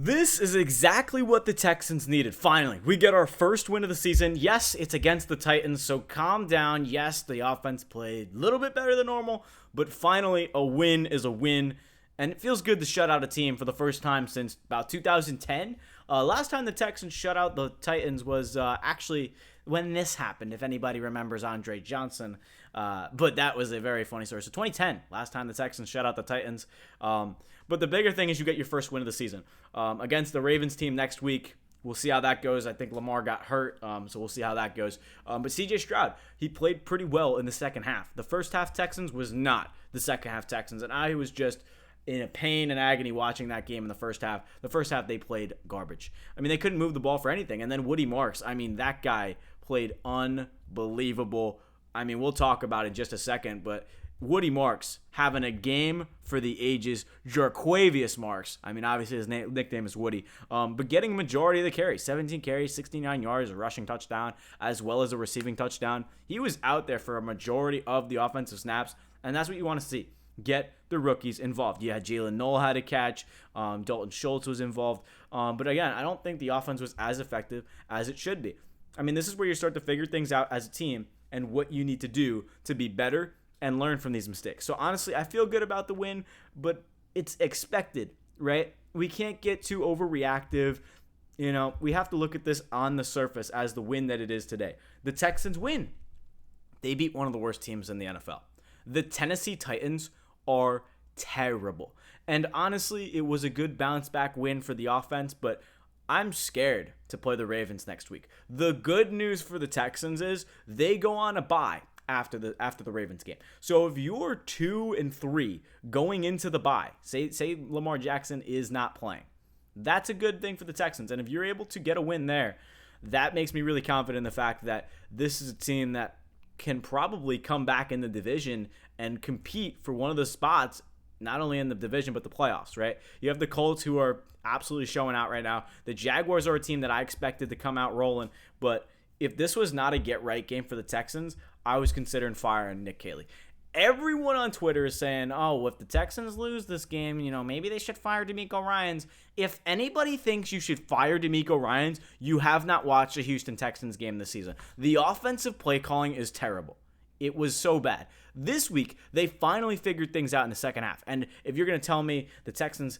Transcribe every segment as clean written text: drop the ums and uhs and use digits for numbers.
This is exactly what the Texans needed. Finally, we get our first win of the season. Yes, it's against the Titans, so calm down. Yes, the offense played a little bit better than normal, but finally, a win is a win, and it feels good to shut out a team for the first time since about 2010. Last time the Texans shut out the Titans was actually when this happened, if anybody remembers Andre Johnson. But that was a very funny story. So 2010, last time the Texans shut out the Titans. But the bigger thing is you get your first win of the season. Against the Ravens team next week. We'll see how that goes. I think Lamar got hurt, so we'll see how that goes. But CJ Stroud, he played pretty well in the second half. The first half Texans was not the second half Texans, and I was just in a pain and agony watching that game in the first half. The first half, they played garbage. I mean, they couldn't move the ball for anything. And then Woody Marks, I mean, that guy played unbelievable. I mean, we'll talk about it in just a second, but Woody Marks having a game for the ages. Jarquavius Marks, I mean, obviously his nickname is Woody, but getting a majority of the carries, 17 carries, 69 yards, a rushing touchdown, as well as a receiving touchdown. He was out there for a majority of the offensive snaps, and that's what you want to see. Get the rookies involved. Yeah, Jalen Noel had a catch. Dalton Schultz was involved. But again, I don't think the offense was as effective as it should be. I mean, this is where you start to figure things out as a team and what you need to do to be better and learn from these mistakes. So honestly, I feel good about the win, but it's expected, right? We can't get too overreactive. You know, we have to look at this on the surface as the win that it is today. The Texans win. They beat one of the worst teams in the NFL. The Tennessee Titans are terrible. And honestly, it was a good bounce back win for the offense, but I'm scared to play the Ravens next week. The good news for the Texans is they go on a bye after the Ravens game. So if you're 2-3 going into the bye, say Lamar Jackson is not playing, that's a good thing for the Texans. And if you're able to get a win there, that makes me really confident in the fact that this is a team that can probably come back in the division and compete for one of the spots, not only in the division, but the playoffs, right? You have the Colts, who are absolutely showing out right now. The Jaguars are a team that I expected to come out rolling, but if this was not a get-right game for the Texans, I was considering firing Nick Caley. Everyone on Twitter is saying, oh, if the Texans lose this game, you know, maybe they should fire DeMeco Ryans. If anybody thinks you should fire DeMeco Ryans, you have not watched a Houston Texans game this season. The offensive play calling is terrible. It was so bad. This week, they finally figured things out in the second half. And if you're going to tell me the Texans,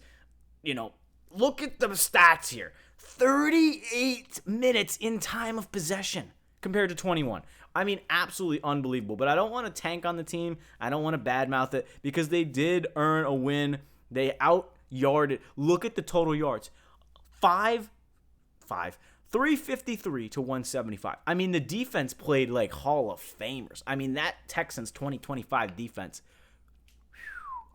you know, look at the stats here. 38 minutes in time of possession compared to 21. I mean, absolutely unbelievable. But I don't want to tank on the team. I don't want to badmouth it because they did earn a win. They out-yarded. Look at the total yards. 353 to 175. I mean, the defense played like Hall of Famers. I mean, that Texans 2025 defense,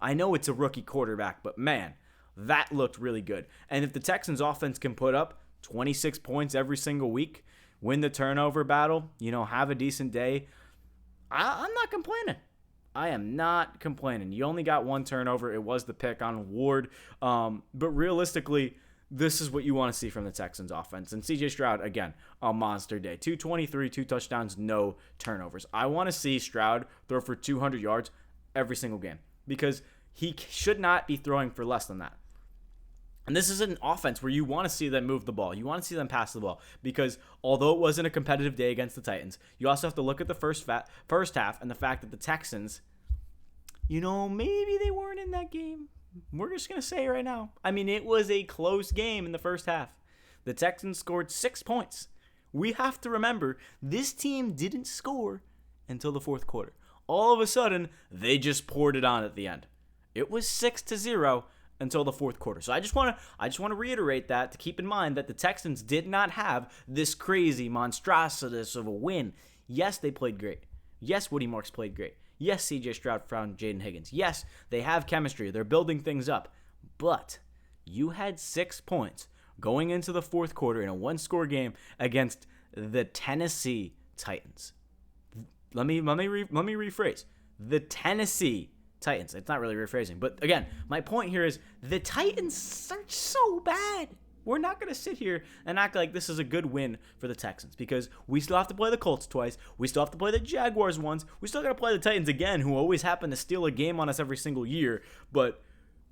I know it's a rookie quarterback, but man, that looked really good. And if the Texans offense can put up 26 points every single week, win the turnover battle, you know, have a decent day, I'm not complaining. I am not complaining. You only got one turnover. It was the pick on Ward. But realistically, this is what you want to see from the Texans offense. And CJ Stroud, again, a monster day. 223, 2 touchdowns, no turnovers. I want to see Stroud throw for 200 yards every single game because he should not be throwing for less than that. And this is an offense where you want to see them move the ball. You want to see them pass the ball because although it wasn't a competitive day against the Titans, you also have to look at the first half and the fact that the Texans, you know, maybe they weren't in that game. We're just going to say right now. I mean, it was a close game in the first half. The Texans scored 6 points. We have to remember, this team didn't score until the fourth quarter. All of a sudden, they just poured it on at the end. It was 6-0 until the fourth quarter. So I just want to reiterate that to keep in mind that the Texans did not have this crazy monstrosity of a win. Yes, they played great. Yes, Woody Marks played great. Yes, CJ Stroud found Jaden Higgins. Yes, they have chemistry. They're building things up. But you had 6 points going into the fourth quarter in a one-score game against the Tennessee Titans. Let me rephrase. The Tennessee Titans. It's not really rephrasing. But again, my point here is the Titans are so bad. We're not going to sit here and act like this is a good win for the Texans because we still have to play the Colts twice. We still have to play the Jaguars once. We still got to play the Titans again, who always happen to steal a game on us every single year. But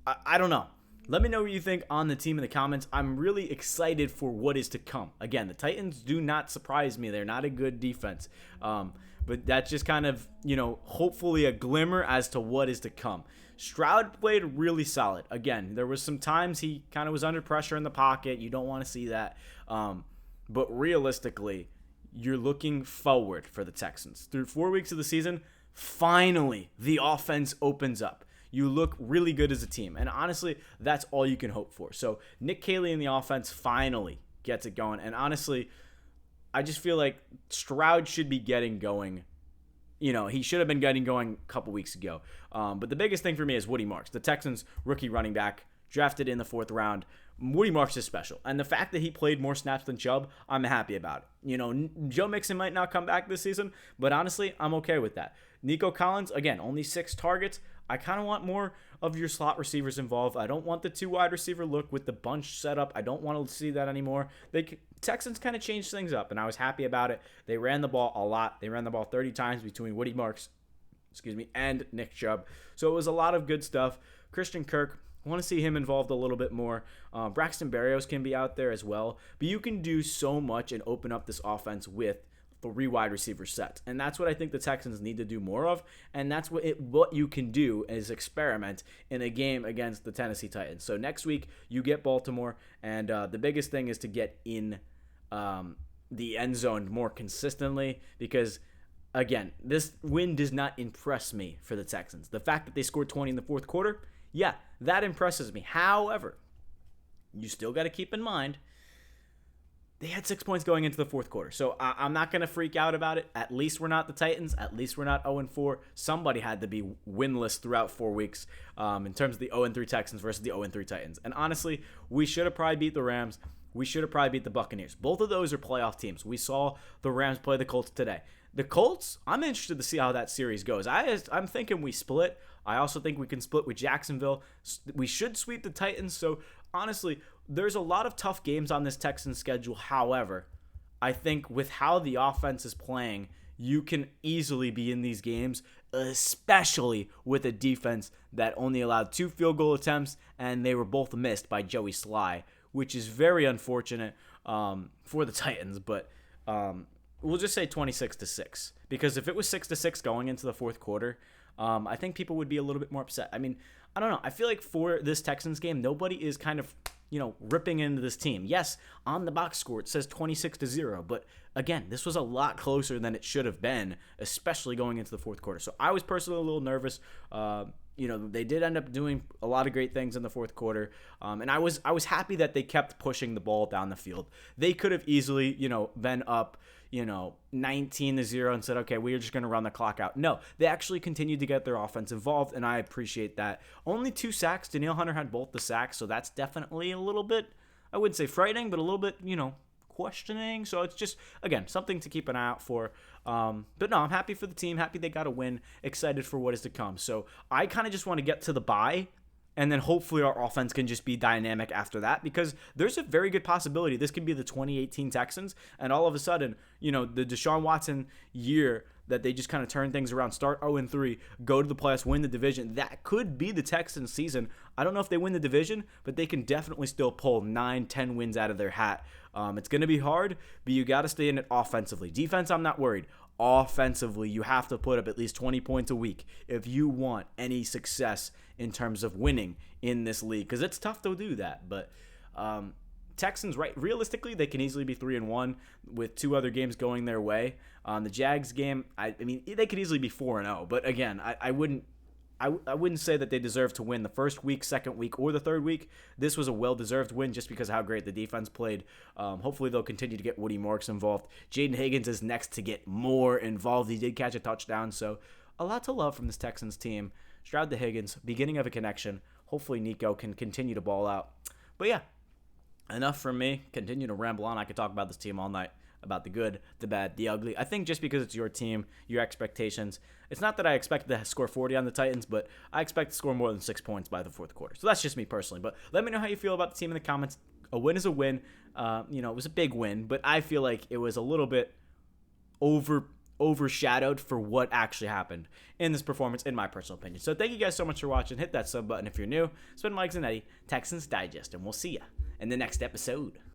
I don't know. Let me know what you think on the team in the comments. I'm really excited for what is to come. Again, the Titans do not surprise me. They're not a good defense. But that's just kind of, hopefully a glimmer as to what is to come. Stroud played really solid. Again, there was some times he kind of was under pressure in the pocket. You don't want to see that. But realistically, you're looking forward for the Texans. Through 4 weeks of the season, finally, the offense opens up. You look really good as a team. And honestly, that's all you can hope for. So Nick Caley in the offense finally gets it going. And honestly, I just feel like Stroud should be getting going. He should have been getting going a couple weeks ago. But the biggest thing for me is Woody Marks, the Texans rookie running back, drafted in the 4th round. Woody Marks is special. And the fact that he played more snaps than Chubb, I'm happy about it. Joe Mixon might not come back this season, but honestly, I'm okay with that. Nico Collins, again, only 6 targets. I kind of want more of your slot receivers involved. I don't want the 2 wide receiver look with the bunch set up. I don't want to see that anymore. Texans kind of changed things up, and I was happy about it. They ran the ball a lot. They ran the ball 30 times between Woody Marks, and Nick Chubb. So it was a lot of good stuff. Christian Kirk, I want to see him involved a little bit more. Braxton Berrios can be out there as well. But you can do so much and open up this offense with 3 wide receiver sets. And that's what I think the Texans need to do more of. And that's what you can do is experiment in a game against the Tennessee Titans. So next week, you get Baltimore. And the biggest thing is to get in the end zone more consistently because, again, this win does not impress me for the Texans. The fact that they scored 20 in the 4th quarter, yeah, that impresses me. However, you still got to keep in mind, they had 6 points going into the 4th quarter. So I'm not going to freak out about it. At least we're not the Titans. At least we're not 0-4. Somebody had to be winless throughout 4 weeks in terms of the 0-3 Texans versus the 0-3 Titans. And honestly, we should have probably beat the Rams. We should have probably beat the Buccaneers. Both of those are playoff teams. We saw the Rams play the Colts today. The Colts, I'm interested to see how that series goes. I'm thinking we split. I also think we can split with Jacksonville. We should sweep the Titans. So, honestly, there's a lot of tough games on this Texans schedule. However, I think with how the offense is playing, you can easily be in these games, especially with a defense that only allowed 2 field goal attempts, and they were both missed by Joey Sly, which is very unfortunate for the Titans. But we'll just say 26-6, because if it was 6-6 going into the 4th quarter, I think people would be a little bit more upset. I mean, I don't know. I feel like for this Texans game, nobody is kind of, ripping into this team. Yes, on the box score, it says 26-0, but again, this was a lot closer than it should have been, especially going into the 4th quarter. So I was personally a little nervous. They did end up doing a lot of great things in the 4th quarter. And I was happy that they kept pushing the ball down the field. They could have easily, been up, 19-0 and said, okay, we're just going to run the clock out. No, they actually continued to get their offense involved, and I appreciate that. Only 2 sacks. Danielle Hunter had both the sacks, so that's definitely a little bit, I wouldn't say frightening, but a little bit, questioning. So it's just, again, something to keep an eye out for. But no, I'm happy for the team, happy they got a win, excited for what is to come. So I kind of just want to get to the bye, and then hopefully our offense can just be dynamic after that, because there's a very good possibility this could be the 2018 Texans, and all of a sudden, the Deshaun Watson year that they just kind of turn things around, start 0-3, go to the playoffs, win the division. That could be the Texans season. I don't know if they win the division, but they can definitely still pull 9-10 wins out of their hat. It's going to be hard, but you got to stay in it offensively. Defense, I'm not worried. Offensively, you have to put up at least 20 points a week if you want any success in terms of winning in this league, because it's tough to do that. But Texans, right? Realistically, they can easily be 3-1 with 2 other games going their way. The Jags game, I mean, they could easily be 4-0. But again, I wouldn't say that they deserve to win the first week, second week, or the third week. This was a well-deserved win just because of how great the defense played. Hopefully, they'll continue to get Woody Marks involved. Jaden Higgins is next to get more involved. He did catch a touchdown, so a lot to love from this Texans team. Stroud to Higgins, beginning of a connection. Hopefully, Nico can continue to ball out. But yeah, enough from me. Continue to ramble on. I could talk about this team all night, about the good, the bad, the ugly. I think just because it's your team, your expectations, it's not that I expect to score 40 on the Titans, but I expect to score more than 6 points by the 4th quarter. So that's just me personally. But let me know how you feel about the team in the comments. A win is a win. It was a big win, but I feel like it was a little bit overshadowed for what actually happened in this performance, in my personal opinion. So thank you guys so much for watching. Hit that sub button if you're new. It's been Mike Zanetti, Texans Digest, and we'll see ya in the next episode.